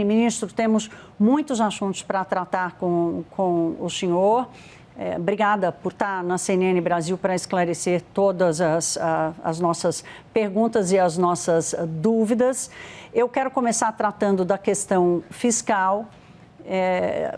Ministro, temos muitos assuntos para tratar com o senhor. Obrigada por estar na CNN Brasil para esclarecer todas as nossas perguntas e as nossas dúvidas. Eu quero começar tratando da questão fiscal.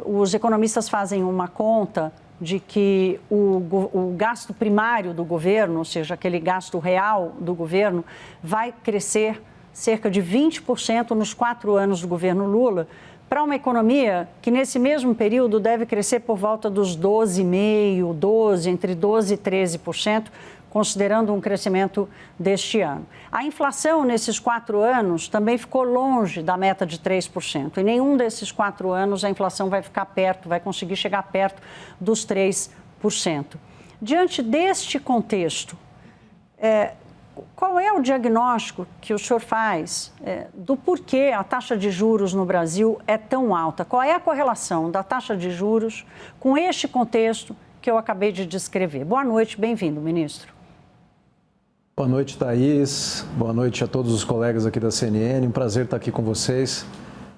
Os economistas fazem uma conta de que o gasto primário do governo, ou seja, aquele gasto real do governo, vai crescer cerca de 20% nos 4 anos do governo Lula, para uma economia que, nesse mesmo período, deve crescer por volta dos 12,5%, entre 12% e 13%, considerando um crescimento deste ano. A inflação, nesses 4 anos, também ficou longe da meta de 3%. Em nenhum desses 4 anos a inflação vai ficar perto, vai conseguir chegar perto dos 3%. Diante deste contexto, qual é o diagnóstico que o senhor faz do porquê a taxa de juros no Brasil é tão alta? Qual é a correlação da taxa de juros com este contexto que eu acabei de descrever? Boa noite, bem-vindo, ministro. Boa noite, Thaís. Boa noite a todos os colegas aqui da CNN. Um prazer estar aqui com vocês.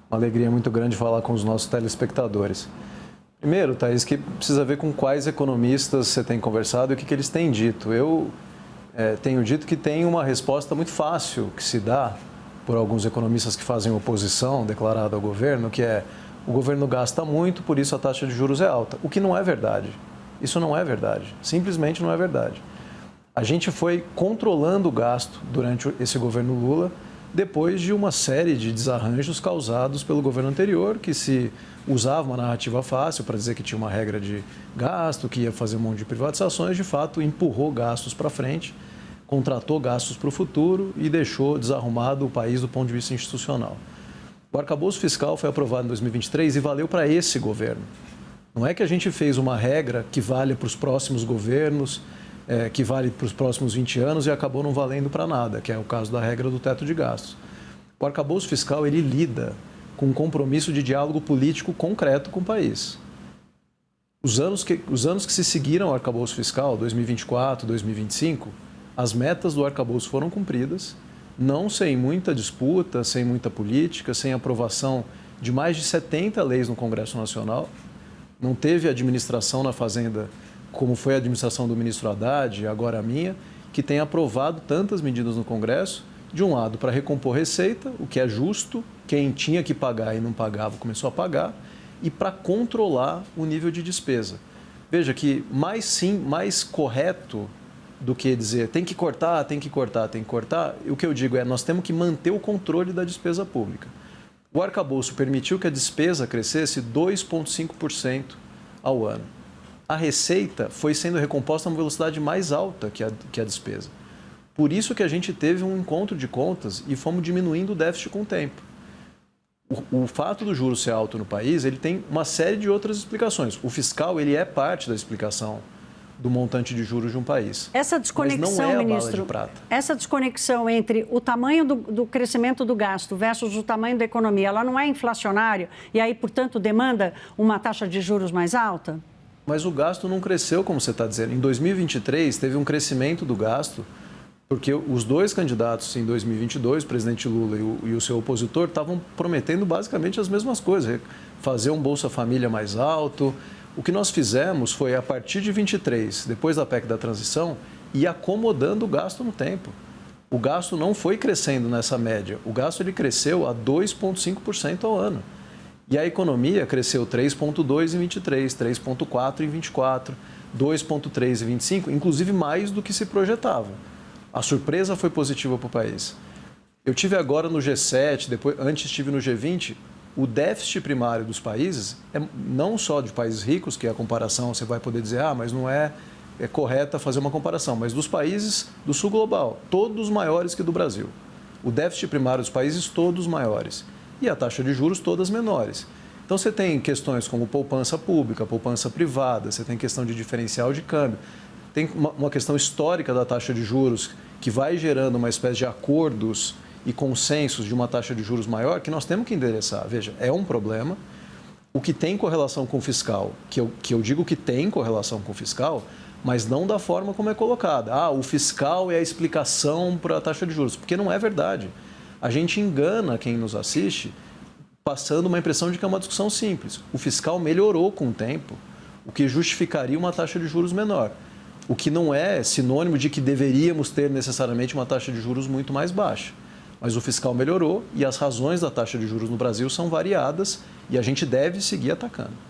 Uma alegria muito grande falar com os nossos telespectadores. Primeiro, Thaís, que precisa ver com quais economistas você tem conversado e o que eles têm dito. Eu tenho dito que tem uma resposta muito fácil que se dá por alguns economistas que fazem oposição declarada ao governo, que é: o governo gasta muito, por isso a taxa de juros é alta. O que não é verdade. Isso não é verdade. Simplesmente não é verdade. A gente foi controlando o gasto durante esse governo Lula, depois de uma série de desarranjos causados pelo governo anterior, que se usava uma narrativa fácil para dizer que tinha uma regra de gasto, que ia fazer um monte de privatizações, de fato empurrou gastos para frente, contratou gastos para o futuro e deixou desarrumado o país do ponto de vista institucional. O arcabouço fiscal foi aprovado em 2023 e valeu para esse governo. Não é que a gente fez uma regra que vale para os próximos governos, que vale para os próximos 20 anos e acabou não valendo para nada, que é o caso da regra do teto de gastos. O arcabouço fiscal, ele lida com um compromisso de diálogo político concreto com o país. Os anos que se seguiram ao arcabouço fiscal, 2024, 2025, as metas do arcabouço foram cumpridas, não sem muita disputa, sem muita política, sem aprovação de mais de 70 leis no Congresso Nacional. Não teve administração na Fazenda, como foi a administração do ministro Haddad, agora a minha, que tem aprovado tantas medidas no Congresso, de um lado para recompor receita, o que é justo, quem tinha que pagar e não pagava começou a pagar, e para controlar o nível de despesa. Veja que mais correto do que dizer tem que cortar, tem que cortar, tem que cortar, o que eu digo é: nós temos que manter o controle da despesa pública. O arcabouço permitiu que a despesa crescesse 2,5% ao ano. A receita foi sendo recomposta a uma velocidade mais alta que a despesa. Por isso que a gente teve um encontro de contas e fomos diminuindo o déficit com o tempo. O fato do juros ser alto no país, ele tem uma série de outras explicações. O fiscal, ele é parte da explicação do montante de juros de um país. Essa desconexão, mas não é a ministro, bala de prata. Essa desconexão entre o tamanho do crescimento do gasto versus o tamanho da economia, ela não é inflacionária e aí, portanto, demanda uma taxa de juros mais alta? Mas o gasto não cresceu, como você está dizendo. Em 2023, teve um crescimento do gasto, porque os dois candidatos em 2022, o presidente Lula e o seu opositor, estavam prometendo basicamente as mesmas coisas. Fazer um Bolsa Família mais alto. O que nós fizemos foi, a partir de 23, depois da PEC da transição, ir acomodando o gasto no tempo. O gasto não foi crescendo nessa média. O gasto ele cresceu a 2,5% ao ano. E a economia cresceu 3,2% em 23, 3,4% em 24, 2,3% em 25, inclusive mais do que se projetava. A surpresa foi positiva para o país. Eu tive agora no G7, antes estive no G20, o déficit primário dos países, não só de países ricos, que a comparação você vai poder dizer, mas não é correta fazer uma comparação, mas dos países do sul global, todos maiores que do Brasil. O déficit primário dos países, todos maiores. E a taxa de juros todas menores. Então você tem questões como poupança pública, poupança privada, você tem questão de diferencial de câmbio, tem uma questão histórica da taxa de juros que vai gerando uma espécie de acordos e consensos de uma taxa de juros maior que nós temos que endereçar. Veja, é um problema. O que tem correlação com o fiscal, que eu digo que tem correlação com o fiscal, mas não da forma como é colocada. O fiscal é a explicação para a taxa de juros, porque não é verdade. A gente engana quem nos assiste passando uma impressão de que é uma discussão simples. O fiscal melhorou com o tempo, o que justificaria uma taxa de juros menor. O que não é sinônimo de que deveríamos ter necessariamente uma taxa de juros muito mais baixa. Mas o fiscal melhorou e as razões da taxa de juros no Brasil são variadas e a gente deve seguir atacando.